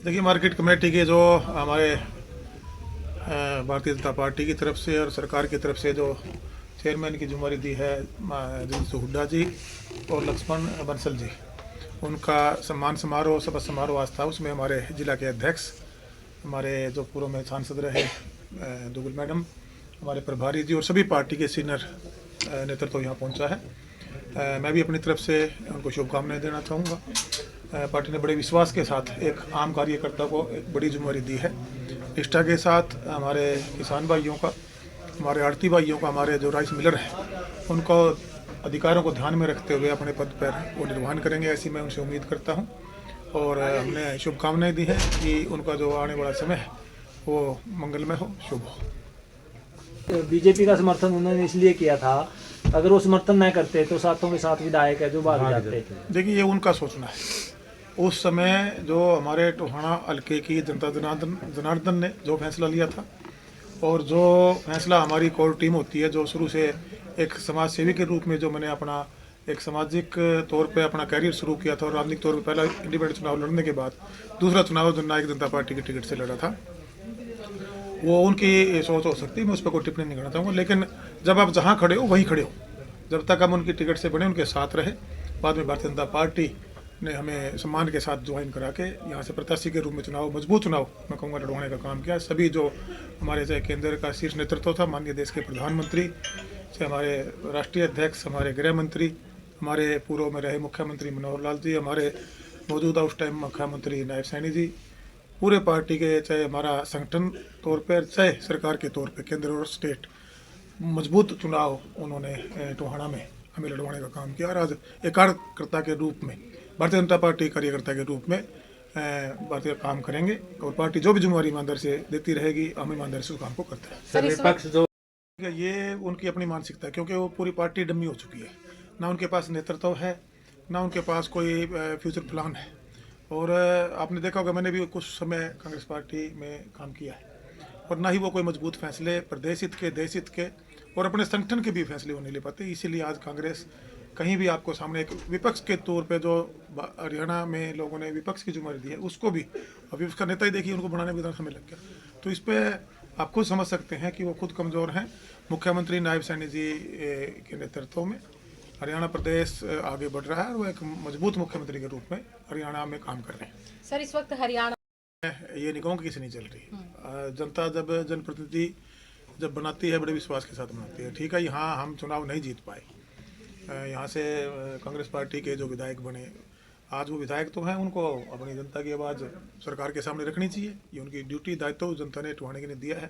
देखिए, market committee के जो हमारे भारतीय जनता पार्टी की तरफ से और सरकार की तरफ से जो चेयरमैन की जिम्मेदारी दी है दिनेश हुड्डा जी और लक्ष्मण बंसल जी, उनका सम्मान समारोह सभा समारोह आज था। उसमें हमारे जिला के अध्यक्ष, हमारे जो पूर्व में सांसद रहे दुगुल मैडम, हमारे प्रभारी जी और सभी पार्टी के सीनियर नेतृत्व यहाँ पहुँचा है। मैं भी अपनी तरफ से उनको शुभकामनाएं देना चाहूँगा। पार्टी ने बड़े विश्वास के साथ एक आम कार्यकर्ता को एक बड़ी जिम्मेदारी दी है। निष्ठा के साथ हमारे किसान भाइयों का, हमारे आड़ती भाइयों का, हमारे जो राइस मिलर हैं उनको अधिकारों को ध्यान में रखते हुए अपने पद पर वो निर्वहन करेंगे, ऐसी मैं उनसे उम्मीद करता हूं। और हमने शुभकामनाएं दी हैं कि उनका जो आने वाला समय है वो मंगलमय हो, शुभ हो। बीजेपी का समर्थन उन्होंने इसलिए किया था, अगर वो समर्थन न करते तो साथों के साथ विधायक है जो भाग जाते। देखिए, ये उनका सोचना है। उस समय जो हमारे टोहाना हल्के की जनता जनार्दन ने जो फैसला लिया था और जो फैसला हमारी कोर टीम होती है, जो शुरू से एक समाज सेवी के रूप में जो मैंने अपना एक सामाजिक तौर पे अपना कैरियर शुरू किया था और राजनीतिक तौर पे पहला इंडिपेंडेंट चुनाव लड़ने के बाद दूसरा चुनाव जननायक जनता पार्टी की टिकट से लड़ा था, वो उनकी सोच हो सकती है, मैं उस पर कोई टिप्पणी नहीं करना चाहूँगा। लेकिन जब आप जहाँ खड़े हो वहीं खड़े हो। जब तक हम उनकी टिकट से बने, उनके साथ रहे। बाद में भारतीय जनता पार्टी ने हमें सम्मान के साथ ज्वाइन करा के यहाँ से प्रत्याशी के रूप में चुनाव, मजबूत चुनाव मैं कहूँगा, लड़वाने का काम किया। सभी जो हमारे चाहे केंद्र का शीर्ष नेतृत्व था, माननीय देश के प्रधानमंत्री, चाहे हमारे राष्ट्रीय अध्यक्ष, हमारे गृह मंत्री, हमारे पूर्व में रहे मुख्यमंत्री मनोहर लाल जी, हमारे मौजूदा उस टाइम मुख्यमंत्री नायब सैनी जी, पूरे पार्टी के, चाहे हमारा संगठन तौर पर चाहे सरकार के तौर पर, केंद्र और स्टेट, मजबूत चुनाव उन्होंने टोहाना में हमें लड़वाने का काम किया। और आज एक कार्यकर्ता के रूप में, भारतीय जनता पार्टी कार्यकर्ता के रूप में भारतीय काम करेंगे और पार्टी जो भी जिम्मेदारी ईमानदारी से देती रहेगी, हम ईमानदारी से उस काम को करते हैं। सर, विपक्ष जो ये उनकी अपनी मानसिकता है, क्योंकि वो पूरी पार्टी डमी हो चुकी है। ना उनके पास नेतृत्व है, ना उनके पास कोई फ्यूचर प्लान है। और आपने देखा होगा, मैंने भी कुछ समय कांग्रेस पार्टी में काम किया है और ना ही वो कोई मजबूत फैसले प्रदेश हित के, देश हित के और अपने संगठन के भी फैसले वो नहीं ले पाते। इसीलिए आज कांग्रेस कहीं भी आपको सामने एक विपक्ष के तौर पे, जो हरियाणा में लोगों ने विपक्ष की जिम्मेदारी दी है, उसको भी अभी उसका नेता ही देखिए, उनको बनाने में इतना समय लग गया। तो इस पर आप खुद समझ सकते हैं कि वो खुद कमज़ोर हैं। मुख्यमंत्री नायब सैनी जी के नेतृत्व में हरियाणा प्रदेश आगे बढ़ रहा है और वो एक मजबूत मुख्यमंत्री के रूप में हरियाणा में काम कर रहे हैं। सर, इस वक्त हरियाणा ये नहीं कहूँगा किसी नहीं चल रही। जनता जब जनप्रतिनिधि जब बनाती है, बड़े विश्वास के साथ बनाती है। ठीक है, यहाँ हम चुनाव नहीं जीत पाए, यहाँ से कांग्रेस पार्टी के जो विधायक बने, आज वो विधायक तो हैं, उनको अपनी जनता की आवाज़ सरकार के सामने रखनी चाहिए। ये उनकी ड्यूटी, दायित्व जनता ने टोहाने के लिए दिया है।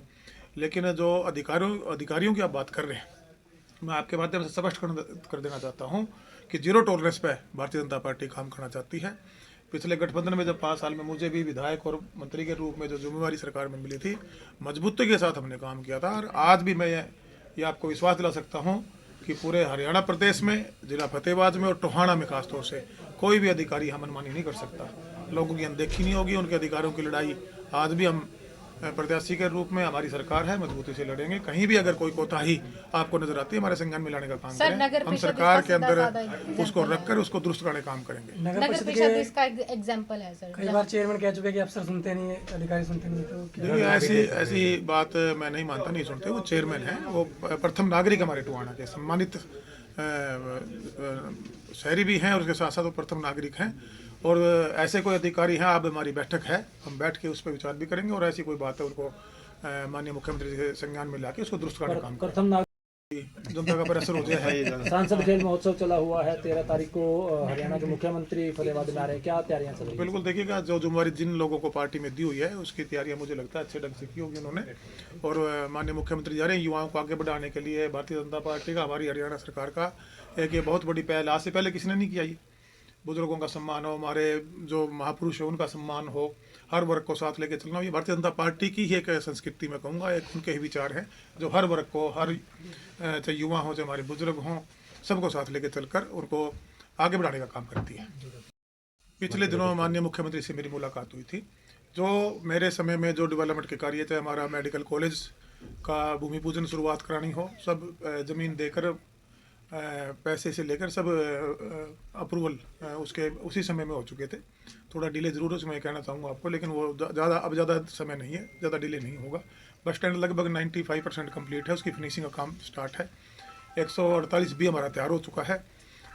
लेकिन जो अधिकारियों की आप बात कर रहे हैं, मैं आपके माध्यम से स्पष्ट कर देना चाहता हूँ कि जीरो टॉलरेंस पे भारतीय जनता पार्टी काम करना चाहती है। पिछले गठबंधन में जब 5 साल में मुझे भी विधायक और मंत्री के रूप में जो जिम्मेवारी सरकार में मिली थी, मजबूती के साथ हमने काम किया था। और आज भी मैं ये आपको विश्वास दिला सकता हूँ कि पूरे हरियाणा प्रदेश में, जिला फतेहाबाद में और टोहाना में खासतौर से कोई भी अधिकारी हम मनमानी नहीं कर सकता। लोगों की अनदेखी नहीं होगी। उनके अधिकारों की लड़ाई आज भी हम प्रत्याशी के रूप में, हमारी सरकार है, मजबूती से लड़ेंगे। कहीं भी अगर कोई कोताही आपको नजर आती है, हमारे संज्ञान में लाने का काम करें। हम सरकार के अंदर उसको रखकर उसको दुरुस्त करने का काम करेंगे। नगर परिषद इसका एग्जाम्पल है सर। कई बार चेयरमैन कह चुके कि अफसर सुनते नहीं है, अधिकारी सुनते नहीं, तो देखिए, ऐसी बात मैं नहीं मानता, नहीं सुनते। वो चेयरमैन है, वो प्रथम नागरिक हमारे टोहाना के, सम्मानित शहरी भी हैं और उसके साथ साथ वो प्रथम नागरिक हैं। और ऐसे कोई अधिकारी हैं, अब हमारी बैठक है, हम बैठ के उस पर विचार भी करेंगे और ऐसी कोई बात है उनको माननीय मुख्यमंत्री के संज्ञान में लाके उसको दुरुस्त करने का काम प्रथम नागरिक जनता का प्रेशर हो जाए। सांसद खेल महोत्सव चला हुआ है, 13 तारीख को हरियाणा के मुख्यमंत्री फतेहाबाद में आ रहे हैं, क्या तैयारियां चल रही हैं? बिल्कुल, देखिएगा, जो जिम्मेवारी जिन लोगों को पार्टी में दी हुई है उसकी तैयारियां मुझे लगता है अच्छे ढंग से की होगी उन्होंने। और माननीय मुख्यमंत्री जा रहे हैं युवाओं को आगे बढ़ाने के लिए। भारतीय जनता पार्टी का, हमारी हरियाणा सरकार का एक ये बहुत बड़ी पहल, आज से पहले किसी ने नहीं किया। ये बुजुर्गों का सम्मान हो, हमारे जो महापुरुष है उनका सम्मान हो, हर वर्ग को साथ लेके चलना हो, ये भारतीय जनता पार्टी की ही एक संस्कृति में कहूँगा, एक उनके ही विचार हैं जो हर वर्ग को, हर चाहे युवा हो, चाहे हमारे बुजुर्ग हों, सबको साथ लेके चलकर उनको आगे बढ़ाने का काम करती है। पिछले दिनों माननीय मुख्यमंत्री से मेरी मुलाकात हुई थी। जो मेरे समय में जो डेवलपमेंट के कार्य, चाहे हमारा मेडिकल कॉलेज का भूमि पूजन शुरुआत करानी हो, सब ज़मीन देकर पैसे से लेकर सब अप्रूवल उसके उसी समय में हो चुके थे। तो थोड़ा डिले ज़रूर है, मैं कहना चाहूँगा आपको, लेकिन वो ज़्यादा समय नहीं है, ज़्यादा डिले नहीं होगा। बस स्टैंड लगभग 95% कंप्लीट है, उसकी फिनिशिंग का काम स्टार्ट है। 148 बी हमारा तैयार हो चुका है।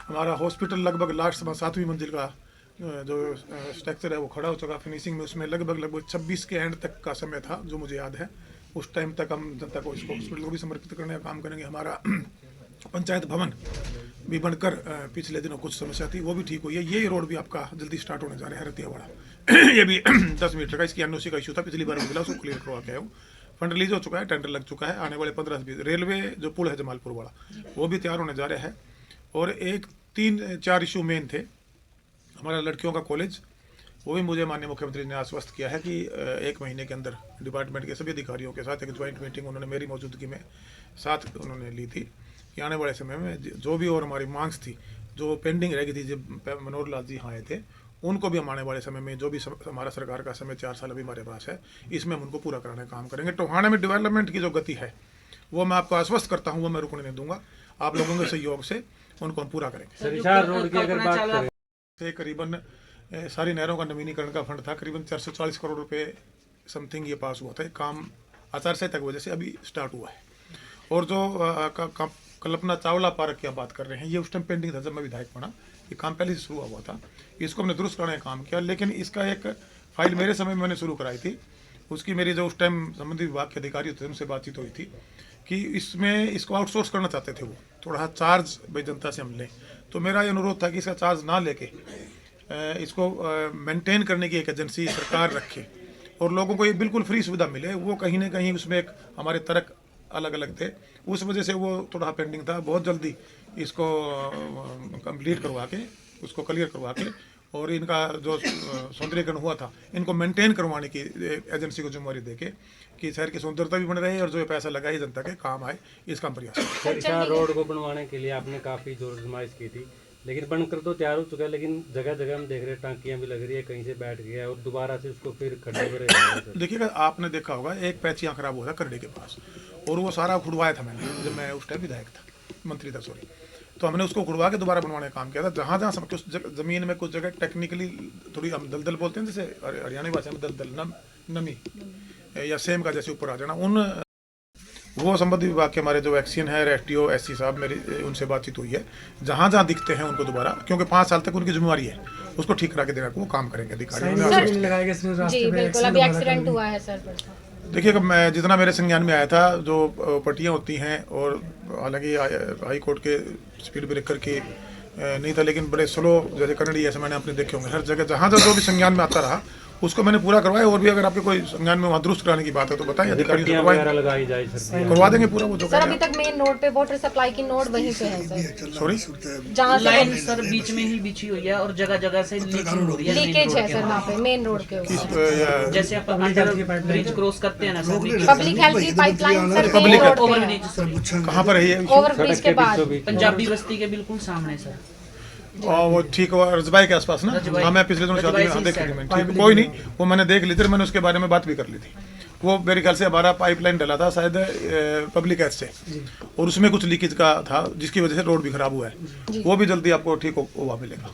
हमारा हॉस्पिटल लगभग लास्ट 7वीं मंजिल का जो स्ट्रक्चर है वो खड़ा हो चुका। फिनिशिंग में उसमें लगभग 26 के एंड तक का समय था, जो मुझे याद है। उस टाइम तक हम जनता को इसको हॉस्पिटल को भी समर्पित करने का काम करेंगे। हमारा पंचायत भवन भी बनकर पिछले दिनों कुछ समस्या थी, वो भी ठीक हुई है। ये रोड भी आपका जल्दी स्टार्ट होने जा रहा है, रतियावाड़ा। ये भी 10 मीटर का, इसकी एनओसी का इशू था, पिछली बार मिला, उसको क्लियर करवा के आया हूँ। फंड रिलीज हो चुका है, टेंडर लग चुका है। आने वाले 15 से 20 रेलवे जो पुल है जमालपुर वाला, वो भी तैयार होने जा रहा है। और 3-4 इशू मेन थे। हमारा लड़कियों का कॉलेज, वो भी मुझे माननीय मुख्यमंत्री ने आश्वस्त किया है कि 1 महीने के अंदर डिपार्टमेंट के सभी अधिकारियों के साथ एक ज्वाइंट मीटिंग उन्होंने मेरी मौजूदगी में साथ उन्होंने ली थी कि आने वाले समय में जो भी और हमारी मांग थी, जो पेंडिंग रह गई थी, जब मनोहर लाल जी यहाँ आए थे, उनको भी हम आने वाले समय में जो भी हमारा सरकार का समय 4 साल अभी हमारे पास है, इसमें हम उनको पूरा कराने का काम करेंगे। टोहाना में डेवलपमेंट की जो गति है वो मैं आपको आश्वस्त करता हूँ, वो मैं रुकने नहीं दूंगा। आप लोगों के सहयोग से उनको हम पूरा करेंगे। सरिशार रोड की अगर बात करें से करीबन सारी नहरों का नवीनीकरण का फंड था, करीबन 440 करोड़ रुपए समथिंग ये पास हुआ था। काम आचार संहिता की वजह से अभी स्टार्ट हुआ है। और जो कल्पना चावला पार्क की आप बात कर रहे हैं, ये उस टाइम पेंडिंग था जब मैं विधायक बना। ये काम पहले से शुरू हुआ था, इसको हमने दुरुस्त करने का काम किया, लेकिन इसका एक फाइल मेरे समय में मैंने शुरू कराई थी। उसकी मेरी जो उस टाइम संबंधित विभाग के अधिकारी होते थे उनसे बातचीत हुई थी कि इसको आउटसोर्स करना चाहते थे, वो थोड़ा चार्ज भाई जनता से हम लें। तो मेरा ये अनुरोध था कि इसका चार्ज ना लेके इसको मेंटेन करने की एक एजेंसी सरकार रखे और लोगों को ये बिल्कुल फ्री सुविधा मिले। वो कहीं ना कहीं उसमें एक हमारे तर्क अलग अलग थे, उस वजह से वो थोड़ा पेंडिंग था। बहुत जल्दी इसको कंप्लीट करवा के, उसको क्लियर करवा के, और इनका जो सौंदर्यीकरण हुआ था, इनको मेंटेन करवाने की एजेंसी को जिम्मेवारी देके कि शहर की सुंदरता भी बन रही है और जो ये पैसा लगा है जनता के काम आए, इसका प्रयास। सरिशार रोड को बनवाने के लिए आपने काफ़ी जोर आजमाइश की थी, लेकिन बनकर तो तैयार हो चुका है, लेकिन जगह जगह हम देख रहे हैं टांकियां भी लग रही है, कहीं से बैठ गया और दोबारा से उसको फिर खड्डे भरे। देखिएगा, आपने देखा होगा एक पैच यहाँ खराब हुआ था करड़े के पास, और वो सारा खुड़वाया था मैंने, जब मैं उस टाइम विधायक था, मंत्री था सॉरी। तो हमने उसको खुड़वा के दोबारा बनवाने का काम किया था। जहाँ जहाँ कुछ जमीन में कुछ जगह टेक्निकली थोड़ी हम दलदल बोलते हैं, जैसे हरियाणवी भाषा में दलदल, नमी या सेम का जैसे ऊपर आ जाना, उन वो संबंधित विभाग के हमारे जो वैक्सीन है, रेस्टियो एससी साहब, मेरी उनसे बातचीत हुई है। जहाँ जहाँ दिखते हैं उनको दोबारा, क्योंकि 5 साल तक उनकी जिम्मेवारी है, उसको ठीक करा के देना, वो काम करेंगे अधिकारी। जी बिल्कुल, अभी एक्सीडेंट हुआ है सर। देखिए, मैं जितना मेरे संज्ञान में आया था, जो पट्टियाँ होती हैं, और हालांकि हाई कोर्ट के स्पीड ब्रेकर की नहीं था, लेकिन बड़े स्लो जैसे करड़ी, ऐसे मैंने अपने देखे होंगे हर जगह। जहाँ जहाँ जो भी संज्ञान में आता रहा उसको मैंने पूरा करवाया। और भी अगर आपके कोई संज्ञान में वहाँ दुरुस्त कराने की बात है तो बताइए, अधिकारी करवा देंगे पूरा वो जो। सर अभी तक मेन रोड पे वाटर सप्लाई की नोड वहीं पे है सर। सॉरी, जहाँ लाइन सर बीच में ही बिछी हुई है और जगह जगह से लीकिंग हो रही है, लीकेज है सर वहाँ पे मेन रोड के ऊपर। जैसे आप अंडर ब्रिज क्रॉस करते हैं ना सर, पब्लिक हेल्थ की pipeline sir public main road over पे ब्रिज सर, कहाँ पर है ये? ओवरब्रिज के बाद पंजाबी बस्ती के बिल्कुल सामने सर। और वो ठीक हुआ रजबाई के आसपास ना। हाँ, मैं पिछले दिनों शादी में देख ली थी, ठीक, कोई नहीं, वो मैंने देख ली थी, मैंने उसके बारे में बात भी कर ली थी। वो मेरे ख्याल से हमारा पाइपलाइन डला था शायद पब्लिक हेल्थ से, और उसमें कुछ लीकेज का था जिसकी वजह से रोड भी खराब हुआ है। वो भी जल्दी आपको ठीक हुआ मिलेगा।